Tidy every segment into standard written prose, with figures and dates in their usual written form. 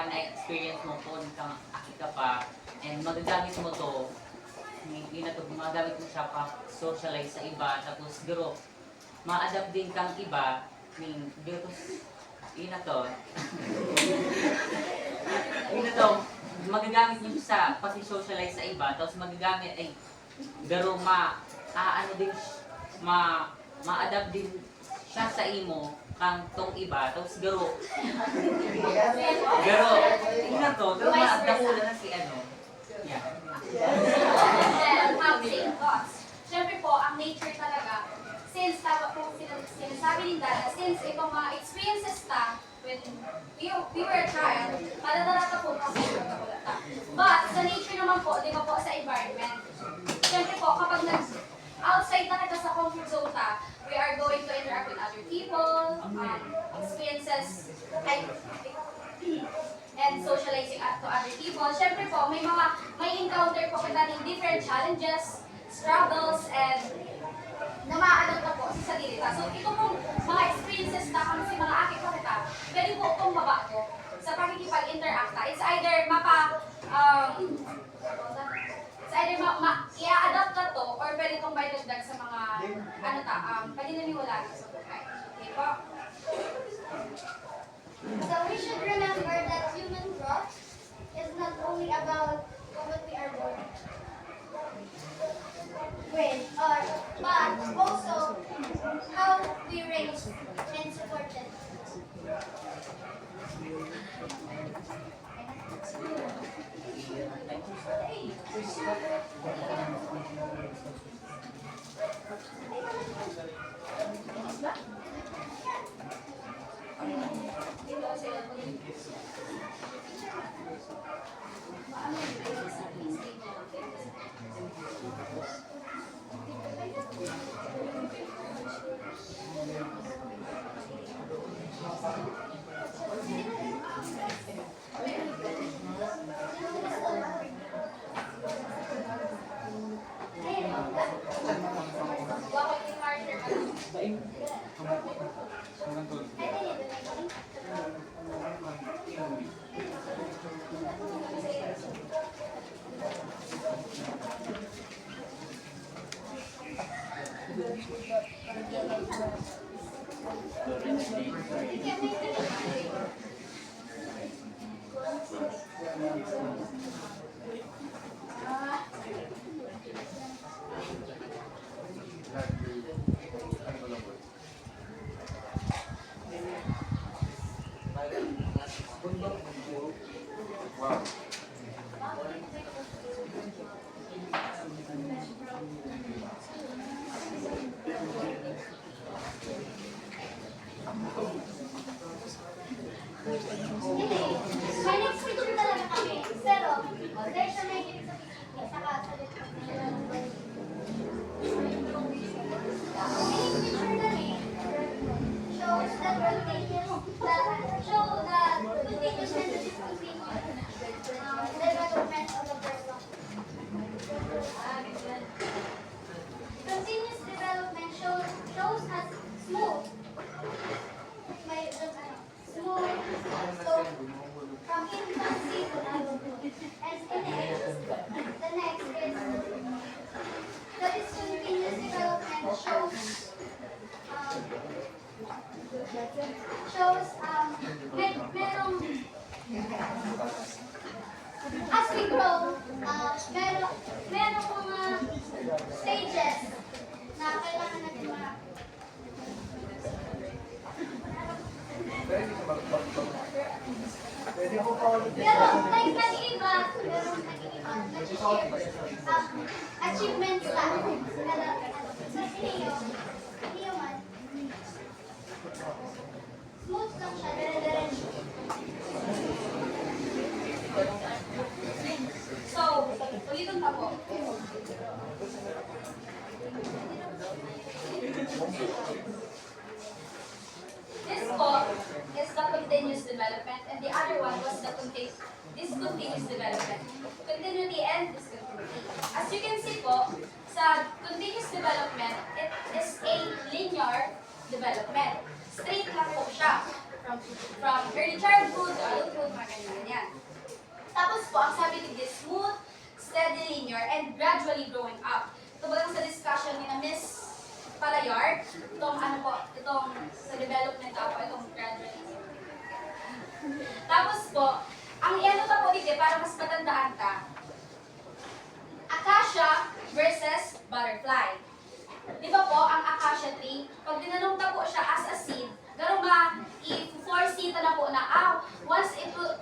na-experience mo kung akit ka pa, and magagamit mo to, magagamit mo siya pa socialize sa iba, tapos siguro, ma-adapt din kang iba, yun na to. Yun na to, magagamit niyo sa pag-socialize sa iba, tapos magagamit, pero ma-adapt din siya sa imo, kang tong iba, tapos garo, yun na to, garo ma-adapt mo na si ano. Yeah. Housing costs. Siyempre po, ang nature talaga, since tama po sinasabi ni Dada, since itong mga experiences ta, when we were a child, madadarata po kasi yung kabulata. But, sa nature naman po, di ba po sa environment, siyempre po, kapag outside na kita sa comfort zone ta, we are going to interact with other people, experiences, and socializing to other people. Siyempre po, may encounter po kita ng different challenges, struggles, and na ma-adapt na po sa sarili ta. So, ito pong mga experiences na kami mga akit ko kita, pwede po itong mabago sa pakikipag-interact ta. It's either i-adapt na to, or pwede itong maidagdag sa mga, paninaniwala sa buhay. Okay po? So we should remember that human growth is not only about what we are born with, but also how we raise and support them. May next picture talaga kami, pero there's a negative sa saka sa next picture namin shows the continuous and the discontinuous development of the person. Continuous development shows us smooth. So from infancy to adulthood. And the next is the discontinuous development merong as we grow, merong mga stages na kailangan natin pero nag-iiba, achievements lang. Sa Leo man, smooth lang siya, dire-diretso. So, ulitin pa po. This po is the continuous development, and the other one was the discontinuous development. Continuity and discontinuity. As you can see po, sa continuous development, it is a linear development. Straight lang po siya. From early childhood to adulthood, mga ganyan. eventually growing up. Ito ba lang sa discussion ni na Miss Palayar, itong ano po, itong sa development ako, itong graduate. Tapos po, ang iano pa po dito, para mas matandaan ka, acacia versus butterfly. Di ba po, ang acacia tree, pag tinanong na po siya as a seed, gano'n ba, i-foresee na po na, once it will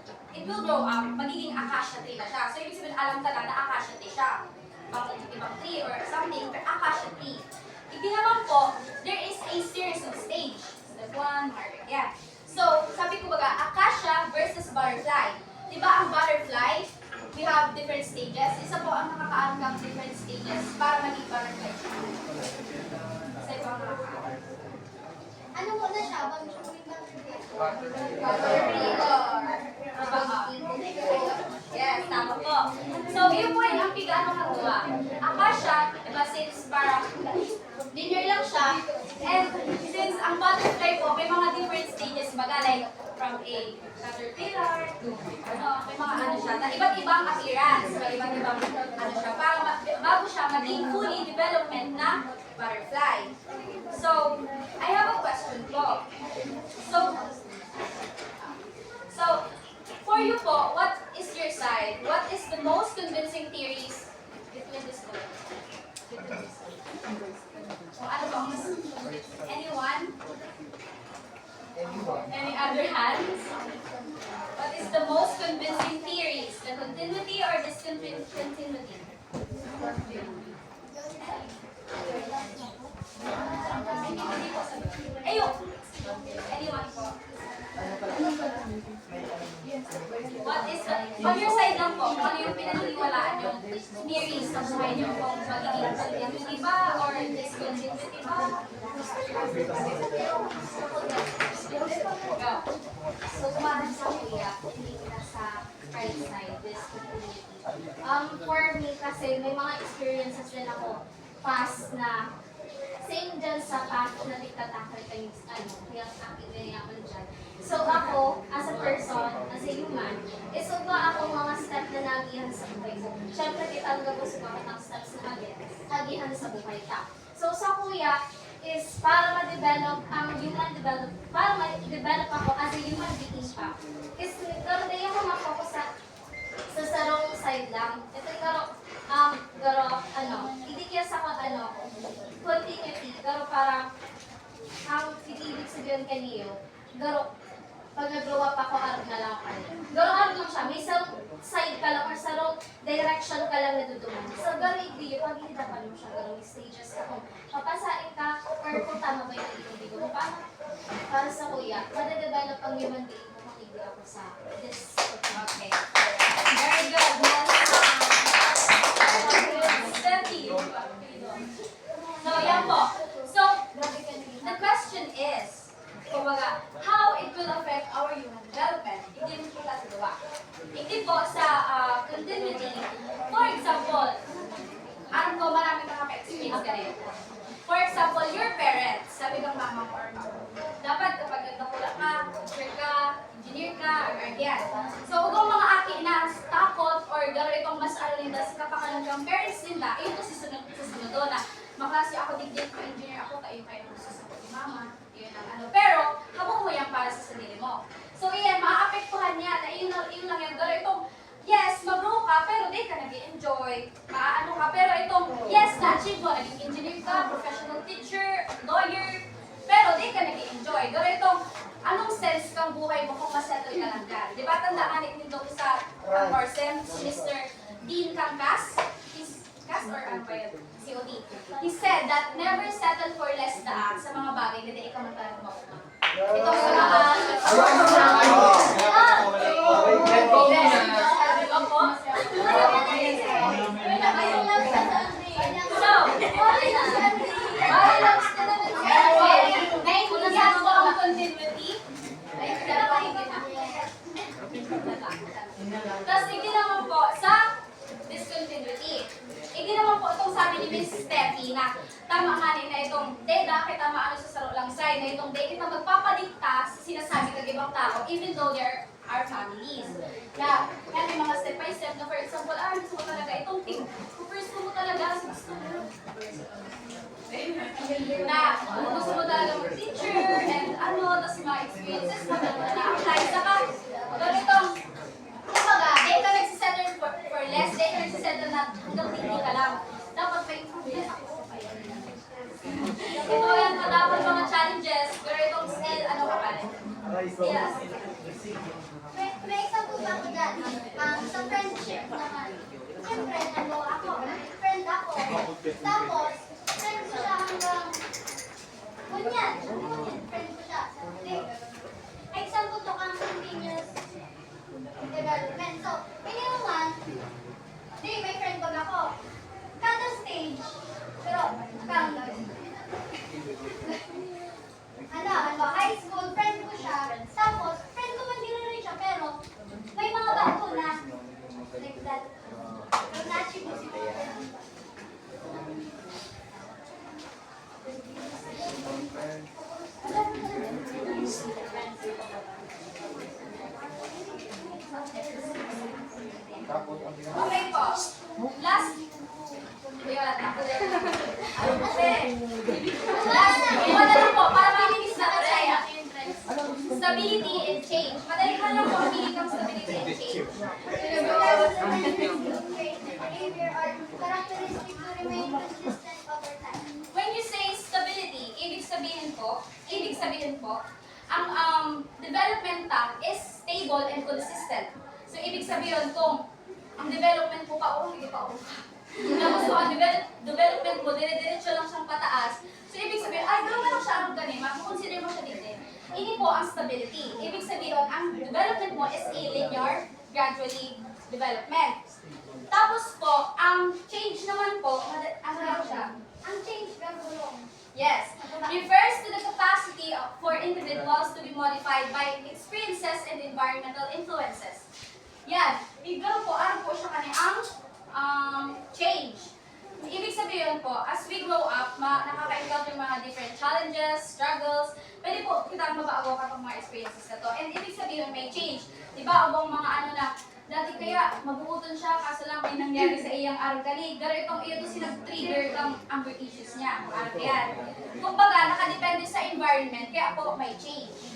grow up, magiging acacia tree na siya. So, ibig sabihin, alam ka na acacia tree siya. Ibang tree or something, pero acacia tree. Hindi naman po, there is a series of stage. Step 1, yeah. So, sabi ko baga, acacia versus butterfly. Di ba ang butterfly, we have different stages. Isa po ang nakakaanggang different stages para maging butterfly siya. Isa po ang nakakaanggang. Ano mo na siya? Yes, tama po. So, yun po yung ang pigaan ng katuwa. Acacia, diba, since parang linear lang siya, and since ang butterfly po, may mga different stages, baga like from a caterpillar to, may mga ano siya, na iba't ibang appearance, iba't ibang ano siya, para bago siya maging fully development na butterfly. So, I have a question po. So, for you po, what is your side? What is the most convincing theories between these two? So, ano po ang mas anyone? Any other hands? What is the most convincing theories? The continuity or discontinuity? Ayun! Anyone po? What is the, on your side lang po, kung ano yung pinaniniwalaan yung theories sa buhay niyo, kung magiging continuity ba or discontinuity ba? Go. So, parang sa kuya, hindi kita sa right side, discontinuity. For me kasi, may mga experiences din ako past na same dyan sa path na diktatakal kayo, kaya active ako dyan. So ako, as a person, as a human, is ba ako mga step na nagihan sa buhay ko. Siyempre, kita ko sa mga steps na nagihan sa buhay ka. So sa kuya, is para ma-develop ang human develop, para ma-develop ako as a human being pa. Is karon din ako ma-focus sa sarong side lang. Ito hindi kaya sa continuity, pero parang ang ibig sabihin kaniyo, pag nag-grow up ako, arog na lang kayo. Arog lang siya, may sarong side ka lang or sarong direction ka lang natutunan. So, hindi, pag hinapan mo siya, may stages ka kung papasain ka or kung tama ba yung ibig mo. Para sa kuya, madadevelop ang human being kung makibig ako sa this. Okay. Very good. Stephanie. So, yan po. So, the question is, kumbaga, how it will affect our human development. Hindi mo po sa gawa. Hindi po sa continuity. For example, alam ko maraming nakaka-experience ka rin. For example, your parents, sabi ng mama mo or dapat kapag nagkakula ka, teacher ka, engineer ka, or guardian. So, kung mga aki na takot or gano'n itong mas alinda sa kapakanan ng parents nila, ito susunod doon na maklase ako digdig ko, engineer ako, kayo gusto sa ni mama. Yun ang ano. Pero, habang mo yan para sa sarili mo. So, yan, maaapektuhan niya na yun lang yan. Gano'n itong, yes, mag-grow ka, pero di ka nag-enjoy. Maano ka, pero itong, yes, na-achieve mo, naging engineer ka, professional teacher, lawyer, pero di ka nag-enjoy. Gano'n itong, anong sense kang buhay mo kung masettle ka lang dyan? Di ba, tandaan nito sa Horsem, si Mr. Dean Camcas, Cas or ano ba yun? COD. He said that never settle for less than sa mga bagay na di ikaw magtanong mo. Ito sa mga... Tapos hindi naman po sa discontinuity. Hindi naman po itong sabi ni Miss Steffi na tama nga na itong bakit tama sa saro lang side na itong kita magpapadikta sa sinasabi ng ibang tao even though they're our families. Na, yan may mga step by step na for example, gusto mo talaga itong team. Kung gusto mo talaga, gusto mo. Na, kung gusto mo talaga mag-teacher, and tapos mga experiences mo na na-apply. Saka, ganitong, kumbaga, di ka nagsisettle for less, di ka nagsisettle na hanggang tingin ka lang. Dapat may improvement ako. Ito yan, matapos mga challenges, pero itong still, ka pa rin. Yes. May isang po ba ko dyan? Sa friendship naman. Siyempre, friend ako. Tapos, friend ko siya hanggang ganyan. Friend ko siya. Example to ang continuous development. So, minimum one, may friend ko ako. Kada stage, pero high school, friend ko siya. Tapos, friend ko man din rin siya, pero may mga bago na. Like that. Pero na-achieve mo si Okay po. Last. Madali po, para malinis na kaya. Stability and change. Madali ka lang po ang stability and change. behavior or characteristic to remain consistent over time. When you say stability, ibig sabihin po, ang development is stable and consistent. So, ibig sabihin kung ang development mo hindi pa tapos kung ang development mo, dire-diretso lang siyang pataas. So, ibig sabihin, gano'n lang siya ang ganima, consider mo siya dito. Ini po ang stability. Ibig sabihin, ang development mo is a linear, gradually development. Tapos po, ang change naman po, ano lang siya? Ang change gagulong. Yes. Refers to the capacity for individuals to be modified by experiences and environmental influences. Yan. Ganun po, ano po siya kanyang change. Ibig sabihin po, as we grow up, nakaka-encounter mga different challenges, struggles, pwede po kitang mabago kapag mga experiences na to. And ibig sabihin may change. Diba, abang mga dati kaya mabuuton siya, kaso lang may nangyari sa iyang argali. Pero itong iyo to sinag-trigger ang anger issues niya. Ano yan? Kumbaga, nakadepende sa environment, kaya po may change.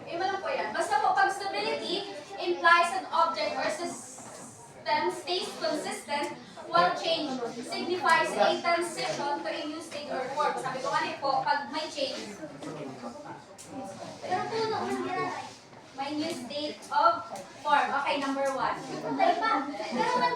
Iba lang po yan. Basta po, pag stability implies an object or system stays consistent, while change signifies a transition to a new state or form. Sabi ko kanina po, pag may change, Pero puno ng ginanay. may new state of form. Okay, number 1. Patay pa. Pero man